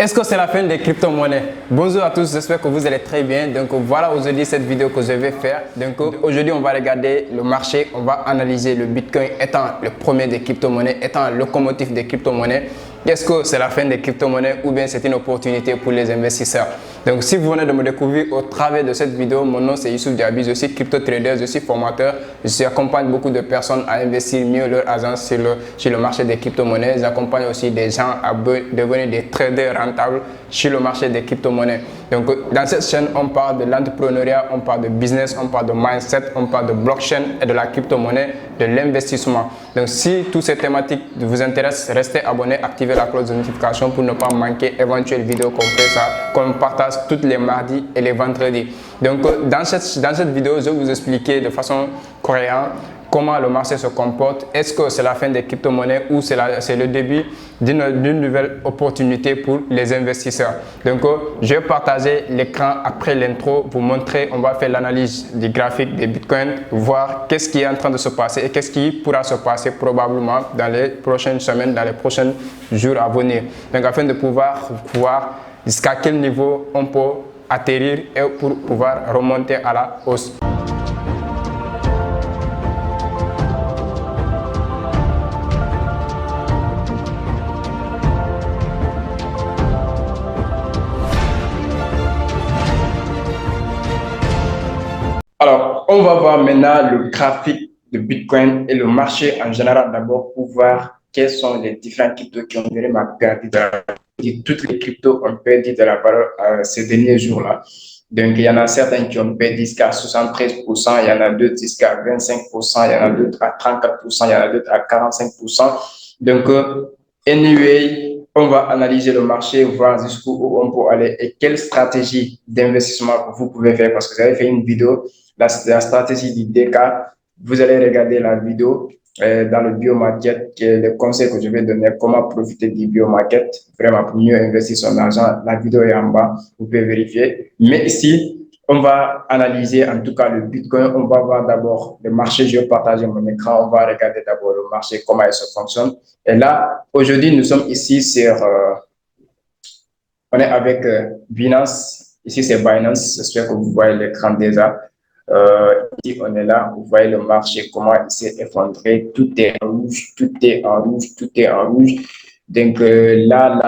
Est-ce que c'est la fin des crypto-monnaies? Bonjour à tous, j'espère que vous allez très bien. Donc voilà aujourd'hui cette vidéo que je vais faire. Donc aujourd'hui on va regarder le marché, on va analyser le Bitcoin étant le premier des crypto-monnaies, étant le locomotive des crypto-monnaies. Est-ce que c'est la fin des crypto-monnaies ou bien c'est une opportunité pour les investisseurs? Donc si vous venez de me découvrir au travers de cette vidéo, mon nom c'est Youssouf Diaby, je suis crypto-trader, je suis formateur, j'accompagne beaucoup de personnes à investir mieux leur argent sur le marché des crypto-monnaies. J'accompagne aussi des gens à devenir des traders rentables sur le marché des crypto-monnaies. Donc dans cette chaîne, on parle de l'entrepreneuriat, on parle de business, on parle de mindset, on parle de blockchain et de la crypto-monnaie, de l'investissement. Donc si toutes ces thématiques vous intéressent, restez abonnés, activez la cloche de notification pour ne pas manquer éventuelles vidéos comme ça, qu'on partage tous les mardis et les vendredis. Donc dans cette vidéo, je vais vous expliquer de façon cohérente comment le marché se comporte. Est-ce que c'est la fin des crypto-monnaies ou c'est le début d'une nouvelle opportunité pour les investisseurs? Donc, je vais partager l'écran après l'intro, vous montrer, on va faire l'analyse du graphique des Bitcoin, voir qu'est-ce qui est en train de se passer et qu'est-ce qui pourra se passer probablement dans les prochaines semaines, dans les prochains jours à venir. Donc, afin de pouvoir voir jusqu'à quel niveau on peut atterrir et pour pouvoir remonter à la hausse. Alors, on va voir maintenant le graphique de Bitcoin et le marché en général d'abord pour voir quels sont les différents cryptos qui ont vraiment perdu de la valeur. Toutes les cryptos ont perdu de la valeur ces derniers jours-là. Donc, il y en a certains qui ont perdu jusqu'à 73%, il y en a d'autres jusqu'à 25%, il y en a d'autres à 34%, il y en a d'autres à 45%. Donc, anyway, on va analyser le marché, voir jusqu'où on peut aller et quelle stratégie d'investissement vous pouvez faire parce que vous avez fait une vidéo, la stratégie du DK. Vous allez regarder la vidéo dans le biomarket, qui est le conseil que je vais donner, comment profiter du biomarket, vraiment pour mieux investir son argent. La vidéo est en bas, vous pouvez vérifier. Mais ici, on va analyser en tout cas le Bitcoin. On va voir d'abord le marché. Je vais partager mon écran. On va regarder d'abord le marché, comment il se fonctionne. Et là, aujourd'hui, nous sommes ici sur... on est avec Binance. Ici, c'est Binance. J'espère que vous voyez l'écran déjà. Ici, on est là. Vous voyez le marché, comment il s'est effondré. Tout est en rouge, tout est en rouge, tout est en rouge. Donc là,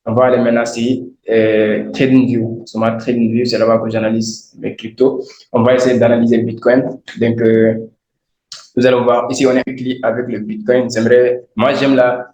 on va aller maintenant sur TradingView. Sur ma TradingView, c'est là-bas que j'analyse mes cryptos. On va essayer d'analyser Bitcoin. Donc, vous allez voir, ici, on est avec le Bitcoin. Moi,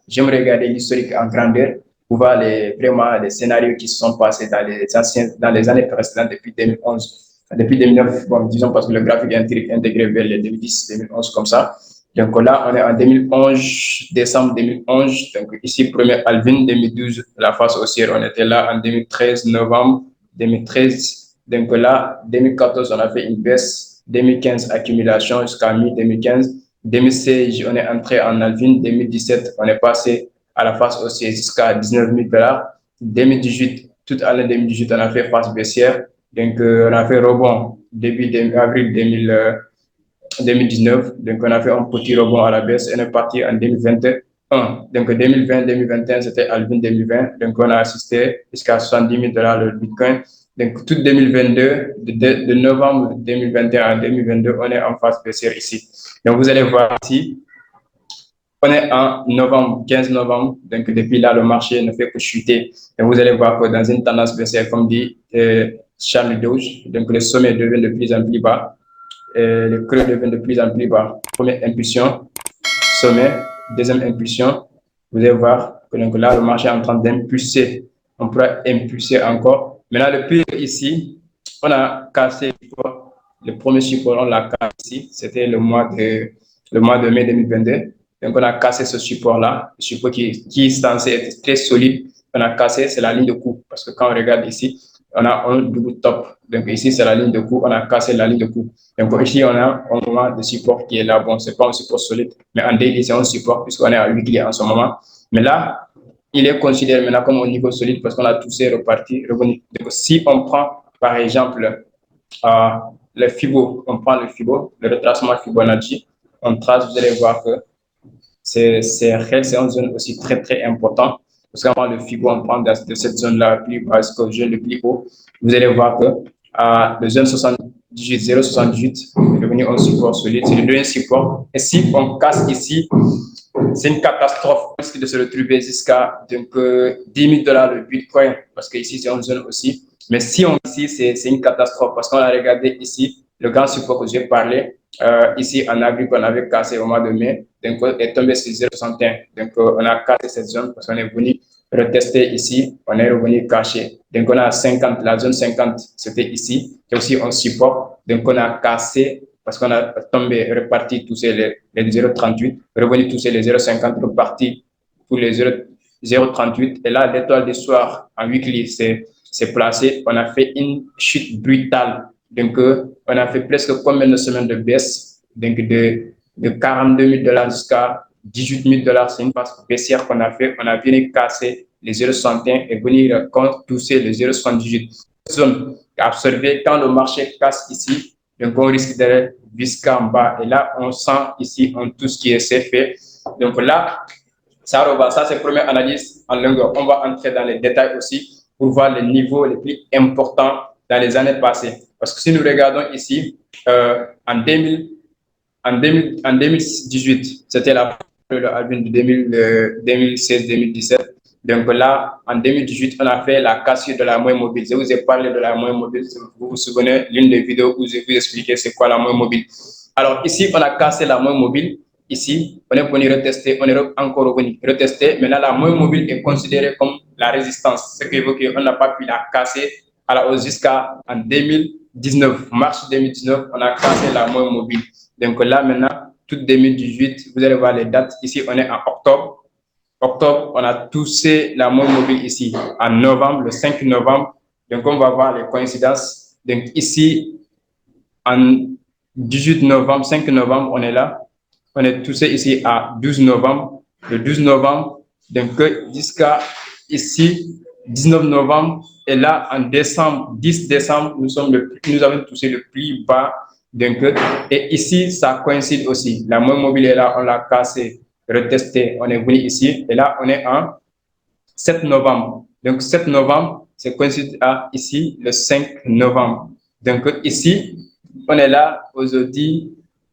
j'aime regarder l'historique en grandeur pour voir vraiment les scénarios qui se sont passés dans les années précédentes depuis 2011. Depuis 2009, bon, disons parce que le graphique est intégré vers les 2010, 2011 comme ça. Donc là, on est en 2011, décembre 2011. Donc ici, premier halving 2012, la phase haussière, on était là en 2013, novembre 2013. Donc là, 2014, on a fait une baisse. 2015, accumulation jusqu'à mi-2015. 2016, on est entré en halving. 2017, on est passé à la phase haussière jusqu'à 19 000 $. 2018, toute l'année 2018, on a fait phase baissière. Donc, on a fait rebond début avril 2019. Donc, on a fait un petit rebond à la baisse. On est parti en 2021. Donc, 2020-2021, c'était halving 2020. Donc, on a assisté jusqu'à 70 000 $ le Bitcoin. Donc, tout 2022, de novembre 2021 à 2022, on est en phase baissière ici. Donc, vous allez voir ici, on est en novembre, 15 novembre. Donc, depuis là, le marché ne fait que chuter. Donc, vous allez voir que dans une tendance baissière, comme dit Charles Doge, donc le sommet devient de plus en plus bas. Le creux devient de plus en plus bas. Première impulsion, sommet, deuxième impulsion. Vous allez voir que donc là, le marché est en train d'impulser. On pourra impulser encore. Maintenant, le pire ici, on a cassé le premier support, on l'a cassé ici. C'était le mois de mai 2022. Donc, on a cassé ce support-là, le support qui est censé être très solide. On a cassé, c'est la ligne de coup. Parce que quand on regarde ici, on a un double top. Donc, ici, c'est la ligne de coup. On a cassé la ligne de coup. Donc, ici, on a un moment de support qui est là. Bon, c'est pas un support solide, mais en daily, c'est un support puisqu'on est à 8 clients en ce moment. Mais là, il est considéré maintenant comme un niveau solide parce qu'on a tous ces repartis revenus. Donc, si on prend, par exemple, le FIBO, on prend le FIBO, le retracement Fibonacci, on trace, vous allez voir que c'est une zone aussi très, très importante. parce qu'avant le FIBO, on prend de cette zone-là plus basse que le plus haut. Vous allez voir que le zone 78, 0,78 est devenu un support solide. C'est le deuxième support. Et si on casse ici, c'est une catastrophe. On risque de se retrouver jusqu'à 10 000 $ le Bitcoin, parce qu'ici, c'est une zone aussi. Mais si on ici, c'est une catastrophe, parce qu'on a regardé ici, le grand support que j'ai parlé, ici en avril, qu'on avait cassé au mois de mai, donc est tombé sur 0,61. Donc, on a cassé cette zone parce qu'on est venu retester ici, on est revenu caché. Donc, on a 50, la zone 50, c'était ici, c'est aussi un support. Donc, on a cassé parce qu'on a tombé, reparti tous les 0,38, revenu tous les 0,50, reparti pour les 0,38. Et là, l'étoile du soir en weekly, c'est placé. On a fait une chute brutale. Donc, on a fait presque combien de semaines de baisse? Donc, de 42 000 $ jusqu'à 18 000 $. C'est une phase baissière qu'on a fait. On a venu casser les 0,61 et venir toucher les 0,78. Zone absorbée, quand le marché casse ici, donc on risque d'aller jusqu'en bas. Et là, on sent ici tout ce qui est fait. Donc là, ça c'est la première analyse en longueur. On va entrer dans les détails aussi pour voir les niveaux les plus importants dans les années passées. Parce que si nous regardons ici, en 2018, c'était la halving de 2016-2017. Donc là, en 2018, on a fait la cassure de la moyenne mobile. Je vous ai parlé de la moyenne mobile. Vous vous souvenez, l'une des vidéos où je vous ai expliqué c'est quoi la moyenne mobile. Alors ici, on a cassé la moyenne mobile. Ici, on est venu retester, on est encore venu retester. Maintenant, la moyenne mobile est considérée comme la résistance. Ce qui veut dire qu'on n'a pas pu la casser à la hausse jusqu'en 2019. Mars 2019, on a cassé la moyenne mobile. Donc là, maintenant, tout 2018, vous allez voir les dates. Ici, on est en octobre. Octobre, on a touché la moyenne mobile ici en novembre, le 5 novembre. Donc, on va voir les coïncidences. Donc, ici, en 18 novembre, 5 novembre, on est là. On est touché ici à 12 novembre. Le 12 novembre, donc jusqu'à ici, 19 novembre. Et là, en décembre, 10 décembre, nous avons touché le plus bas. Donc, et ici, ça coïncide aussi. La moyenne mobile est là, on l'a cassé, retesté, on est venu ici. Et là, on est en 7 novembre. Donc, 7 novembre, c'est coïncide à ici, le 5 novembre. Donc, ici, on est là aujourd'hui,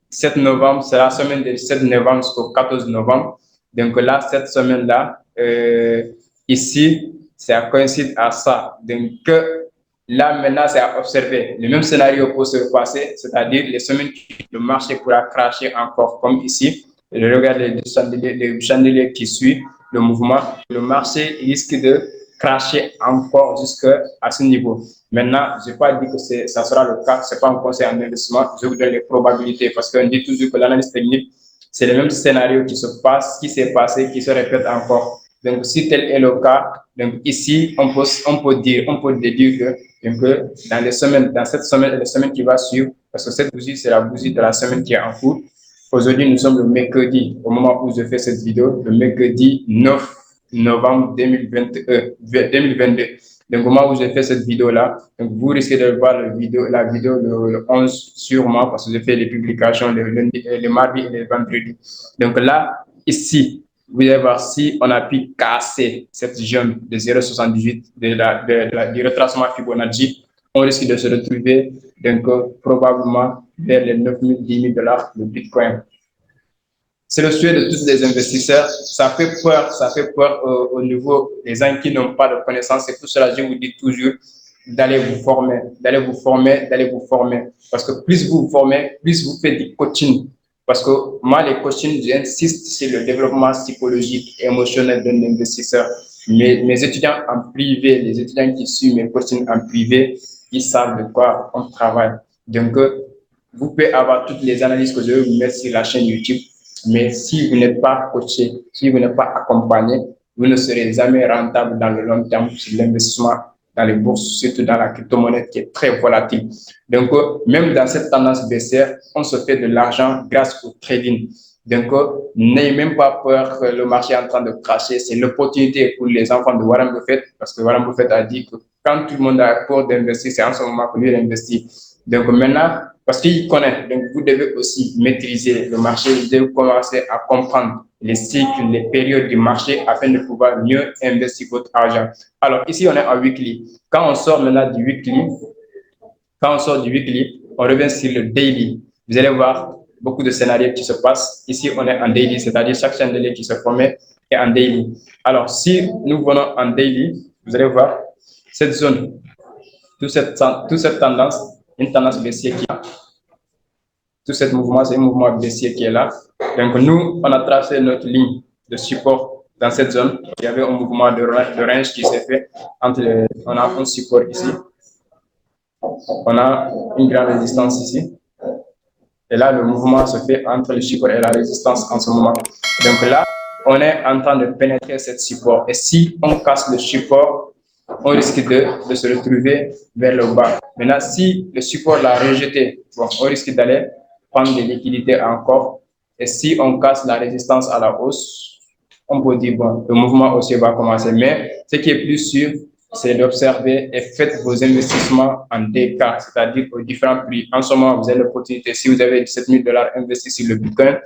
7 novembre, c'est la semaine du 7 novembre jusqu'au 14 novembre. Donc là, cette semaine-là, ici, ça coïncide à ça. Donc là, maintenant, c'est à observer. Le même scénario peut se passer, c'est-à-dire les semaines le marché pourra cracher encore, comme ici. Regardez les chandeliers qui suivent le mouvement. Le marché risque de cracher encore jusqu'à ce niveau. Maintenant, je n'ai pas dit que ça sera le cas, ce n'est pas un conseil en investissement, je vous donne les probabilités parce qu'on dit toujours que l'analyse technique, c'est le même scénario qui se passe, qui s'est passé, qui se répète encore. Donc, si tel est le cas, donc ici, on peut déduire que dans cette semaine et la semaine qui va suivre, parce que cette bougie, c'est la bougie de la semaine qui est en cours. Aujourd'hui, nous sommes le mercredi, au moment où je fais cette vidéo, le mercredi 9 novembre 2022. Donc, au moment où j'ai fait cette vidéo-là, donc vous risquez de voir la vidéo le 11 sûrement, parce que j'ai fait les publications le mardi et le vendredi. Donc là, ici, vous allez voir si on a pu casser cette zone de 0,78 du retracement Fibonacci, on risque de se retrouver donc probablement vers les 9 000, 10 000 $ de Bitcoin. C'est le souhait de tous les investisseurs. Ça fait peur au niveau des gens qui n'ont pas de connaissances. C'est pour cela que je vous dis toujours d'aller vous former, d'aller vous former, d'aller vous former. Parce que plus vous vous formez, plus vous faites du coaching. Parce que moi, les coachings, j'insiste sur le développement psychologique et émotionnel d'un investisseur. Mes étudiants en privé, les étudiants qui suivent mes coachings en privé, ils savent de quoi on travaille. Donc, vous pouvez avoir toutes les analyses que je vais vous mettre sur la chaîne YouTube. Mais si vous n'êtes pas coaché, si vous n'êtes pas accompagné, vous ne serez jamais rentable dans le long terme sur l'investissement dans les bourses, surtout dans la crypto-monnaie qui est très volatile. Donc, même dans cette tendance baissière, on se fait de l'argent grâce au trading. Donc, n'ayez même pas peur que le marché est en train de cracher. C'est l'opportunité pour les enfants de Warren Buffett, parce que Warren Buffett a dit que quand tout le monde a peur d'investir, c'est en ce moment que lui investit. Donc, maintenant, parce qu'il connaît. Donc, vous devez aussi maîtriser le marché, vous devez commencer à comprendre les cycles, les périodes du marché afin de pouvoir mieux investir votre argent. Alors, ici, on est en weekly. Quand on sort maintenant du weekly, on revient sur le daily. Vous allez voir beaucoup de scénarios qui se passent. Ici, on est en daily, c'est-à-dire chaque chaîne de qui se forme est en daily. Alors, si nous venons en daily, vous allez voir cette zone, toute cette tendance, une tendance baissière qui est là. Tout ce mouvement, c'est un mouvement baissier qui est là. Donc, nous, on a tracé notre ligne de support dans cette zone. Il y avait un mouvement de range qui s'est fait on a un support ici. On a une grande résistance ici. Et là, le mouvement se fait entre le support et la résistance en ce moment. Donc là, on est en train de pénétrer cette support. Et si on casse le support, on risque de se retrouver vers le bas. Maintenant, si le support l'a rejeté, bon, on risque d'aller prendre des liquidités encore. Et si on casse la résistance à la hausse, on peut dire, bon, le mouvement aussi va commencer. Mais ce qui est plus sûr, c'est d'observer et faites vos investissements en DK, c'est-à-dire aux différents prix. En ce moment, vous avez l'opportunité, si vous avez 17 000 $ investis sur le Bitcoin,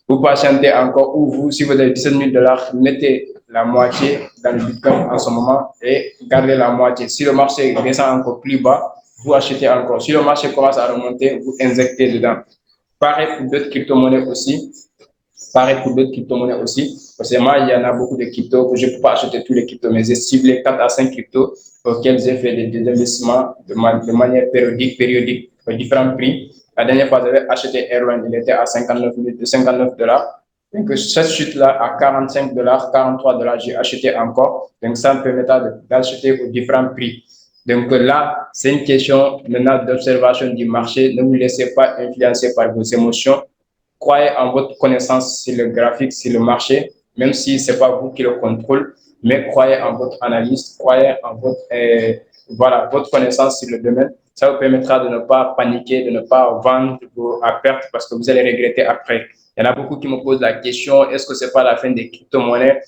vous patientez encore, ou vous, si vous avez 17 000 $, mettez la moitié dans le Bitcoin en ce moment et gardez la moitié. Si le marché descend encore plus bas, vous achetez encore. Si le marché commence à remonter, vous injectez dedans. Pareil pour d'autres crypto-monnaies aussi. Parce que moi, il y en a beaucoup de cryptos que je ne peux pas acheter tous les cryptos, mais j'ai ciblé 4 à 5 cryptos auxquels j'ai fait des investissements de manière périodique, à différents prix. La dernière fois, j'avais acheté Airline, il était à 59 $. Donc, cette chute-là, à 45 $, 43 $, j'ai acheté encore. Donc, ça me permettra d'acheter aux différents prix. Donc là, c'est une question maintenant d'observation du marché. Ne vous laissez pas influencer par vos émotions. Croyez en votre connaissance sur le graphique, sur le marché, même si ce n'est pas vous qui le contrôlez, mais croyez en votre analyse, croyez en votre connaissance sur le domaine. Ça vous permettra de ne pas paniquer, de ne pas vendre à perte parce que vous allez regretter après. Il y en a beaucoup qui me posent la question, est-ce que ce n'est pas la fin des crypto-monnaies?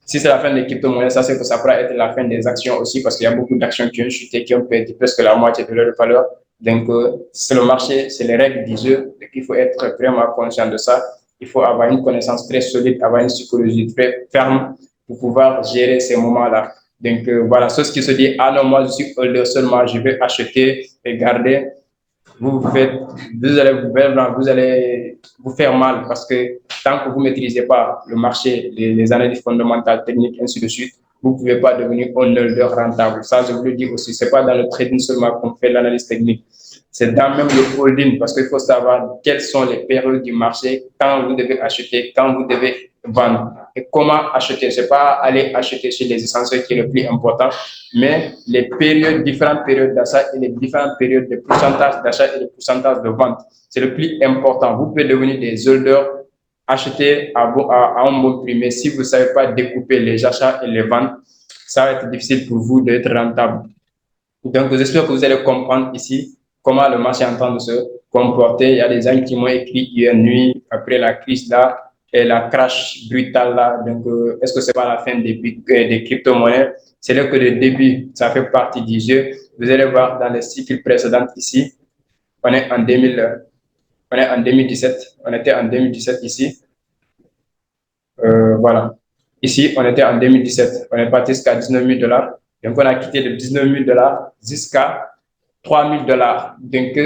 Si c'est la fin des crypto-monnaies, ça, c'est que ça pourra être la fin des actions aussi parce qu'il y a beaucoup d'actions qui ont chuté, qui ont perdu presque la moitié de leur valeur. Donc, c'est le marché, c'est les règles du jeu. Donc, il faut être vraiment conscient de ça. Il faut avoir une connaissance très solide, avoir une psychologie très ferme pour pouvoir gérer ces moments-là. Donc, voilà, ce qui se dit, ah non, moi, je suis holder seulement, je vais acheter et garder. Vous allez vous faire mal parce que tant que vous ne maîtrisez pas le marché, les analyses fondamentales, techniques, ainsi de suite, vous ne pouvez pas devenir un holder rentable. Ça, je vous le dis aussi, ce n'est pas dans le trading seulement qu'on fait l'analyse technique. C'est dans même le holding parce qu'il faut savoir quelles sont les périodes du marché, quand vous devez acheter, quand vous devez vendre et comment acheter. Ce n'est pas aller acheter chez les essentiels qui est le plus important, mais les périodes, différentes périodes d'achat et les différentes périodes de pourcentage d'achat et de pourcentage de vente. C'est le plus important. Vous pouvez devenir des holders, acheter à un bon prix, mais si vous ne savez pas découper les achats et les ventes, ça va être difficile pour vous d'être rentable. Donc, j'espère que vous allez comprendre ici comment le marché est en train de se comporter. Il y a des gens qui m'ont écrit hier nuit, après la crise là, et la crash brutale là. Donc, est-ce que ce n'est pas la fin des crypto-monnaies? C'est là que le début, ça fait partie du jeu. Vous allez voir dans les cycles précédents ici, on est en 2017. On était en 2017 ici. Voilà. Ici, on était en 2017. On est parti jusqu'à 19 000 $. Donc, on a quitté de 19 000 $ jusqu'à 3 000 $. Donc,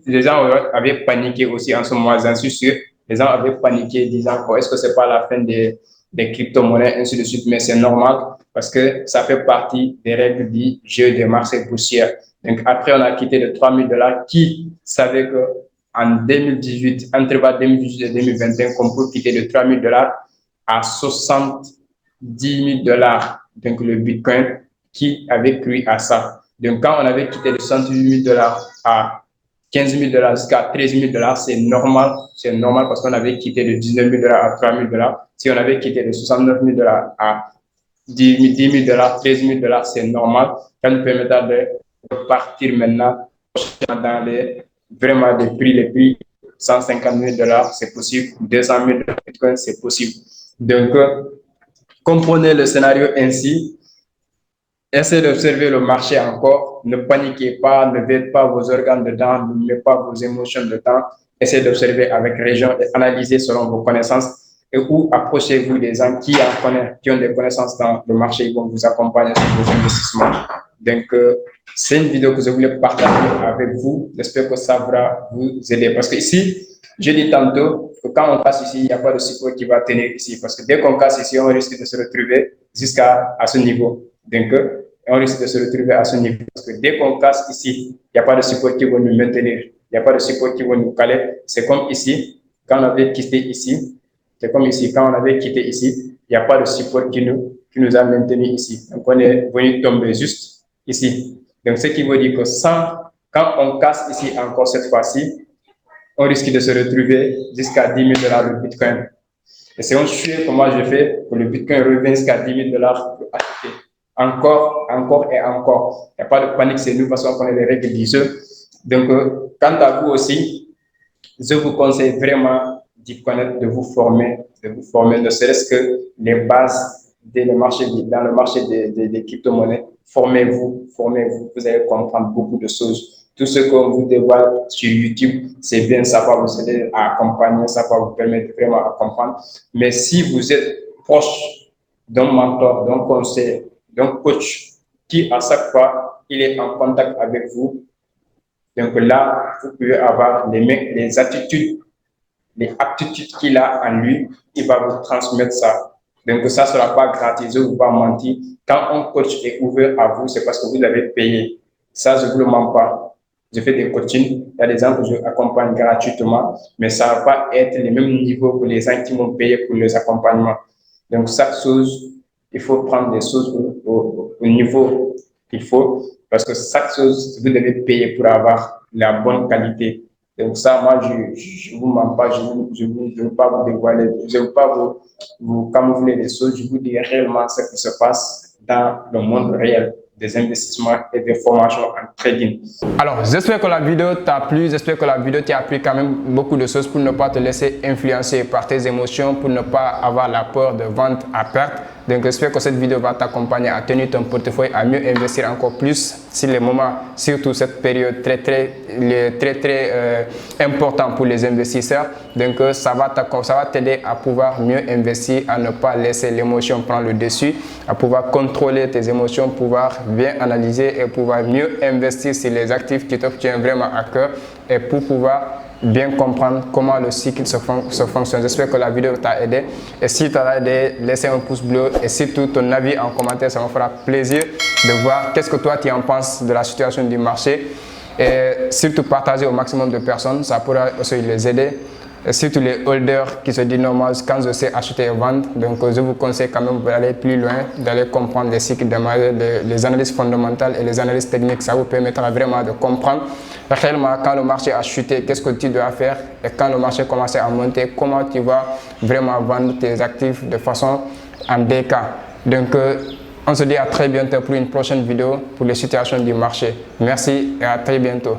les gens avaient paniqué aussi en ce moment, j'en suis sûr. Les gens avaient paniqué disant, est-ce que ce n'est pas la fin des crypto-monnaies, ainsi de suite. Mais c'est normal parce que ça fait partie des règles du jeu des marchés boursiers. Donc, après, on a quitté de 3 000 $. Qui savait qu'en 2018, entre 2018 et 2021, qu'on peut quitter de 3 000 $ à 70 000 $. Donc, le Bitcoin, qui avait cru à ça? Donc, quand on avait quitté de 68 000 $ à 15 000 $ jusqu'à 13 000 $, c'est normal. C'est normal parce qu'on avait quitté de 19 000 $ à 3 000 $. Si on avait quitté de 69 000 $ à 10 000 $, 13 000 $, c'est normal. Ça nous permettra de partir maintenant dans vraiment des prix les prix. 150 000 $, c'est possible. 200 000 $ Bitcoin, c'est possible. Donc, comprenez le scénario ainsi. Essayez d'observer le marché encore. Ne paniquez pas, ne mettez pas vos organes dedans, ne mettez pas vos émotions dedans. Essayez d'observer avec région et analysez selon vos connaissances. Et ou approchez-vous des gens qui en connaissent, qui ont des connaissances dans le marché, ils vont vous accompagner sur vos investissements. Donc, c'est une vidéo que je voulais partager avec vous. J'espère que ça va vous aider. Parce que ici, je dis tantôt que quand on passe ici, il n'y a pas de support qui va tenir ici. Parce que dès qu'on casse ici, on risque de se retrouver jusqu'à ce niveau. Donc, on risque de se retrouver à ce niveau. Parce que dès qu'on casse ici, il n'y a pas de support qui va nous maintenir. Il n'y a pas de support qui va nous caler. C'est comme ici, quand on avait quitté ici. C'est comme ici, quand on avait quitté ici, il n'y a pas de support qui nous a maintenus ici. Donc, on est venu tomber juste ici. Donc, ce qui veut dire que quand on casse ici encore cette fois-ci, on risque de se retrouver jusqu'à 10 000 $ le Bitcoin. Et c'est un sujet que moi je fais pour le Bitcoin revienne jusqu'à 10 000 $ pour acheter. Encore et encore. Il n'y a pas de panique, c'est nous parce qu'on connaît les règles du jeu. Donc, quant à vous aussi, je vous conseille vraiment d'y connaître, de vous former, ne serait-ce que les bases dans le marché des crypto-monnaies. Formez-vous, vous allez comprendre beaucoup de choses. Tout ce qu'on vous dévoile sur YouTube, c'est bien, ça va vous aider à accompagner, ça va vous permettre vraiment à comprendre. Mais si vous êtes proche d'un mentor, d'un conseiller, d'un coach qui, à chaque fois, il est en contact avec vous, donc là, vous pouvez avoir les attitudes, les aptitudes qu'il a en lui, il va vous transmettre ça. Donc ça ne sera pas gratuit, je ne vous pas mentir. Quand un coach est ouvert à vous, c'est parce que vous avez payé. Ça, je ne vous le mens pas. Je fais des coachings, il y a des gens que je accompagne gratuitement, mais ça ne va pas être les mêmes niveaux que les gens qui m'ont payé pour les accompagnements. Donc chaque chose, il faut prendre des choses au niveau qu'il faut, parce que chaque chose, vous devez payer pour avoir la bonne qualité. Donc ça, moi, je vous mens pas, je ne veux pas vous dévoiler, je ne veux pas vous camoufler les choses, je vous dis réellement ce qui se passe dans le monde réel des investissements et des formations en trading. Alors, j'espère que la vidéo t'a plu, j'espère que la vidéo t'a appris quand même beaucoup de choses pour ne pas te laisser influencer par tes émotions, pour ne pas avoir la peur de vente à perte. Donc, j'espère que cette vidéo va t'accompagner à tenir ton portefeuille, à mieux investir encore plus sur les moments, surtout cette période très important pour les investisseurs. Donc, ça va t'aider à pouvoir mieux investir, à ne pas laisser l'émotion prendre le dessus, à pouvoir contrôler tes émotions, pouvoir bien analyser et pouvoir mieux investir sur les actifs qui te tiennent vraiment à cœur et pour pouvoir bien comprendre comment le cycle se fonctionne. J'espère que la vidéo t'a aidé. Et si t'a aidé, laissez un pouce bleu et surtout ton avis en commentaire. Ça me fera plaisir de voir qu'est-ce que toi tu en penses de la situation du marché. Et surtout partager au maximum de personnes. Ça pourra aussi les aider. Et surtout les holders qui se disent normal quand je sais acheter et vendre. Donc je vous conseille quand même d'aller plus loin, d'aller comprendre les cycles de marché, les analyses fondamentales et les analyses techniques. Ça vous permettra vraiment de comprendre réellement quand le marché a chuté, qu'est-ce que tu dois faire, et quand le marché commence à monter, comment tu vas vraiment vendre tes actifs de façon en DK. Donc on se dit à très bientôt pour une prochaine vidéo pour les situations du marché. Merci et à très bientôt.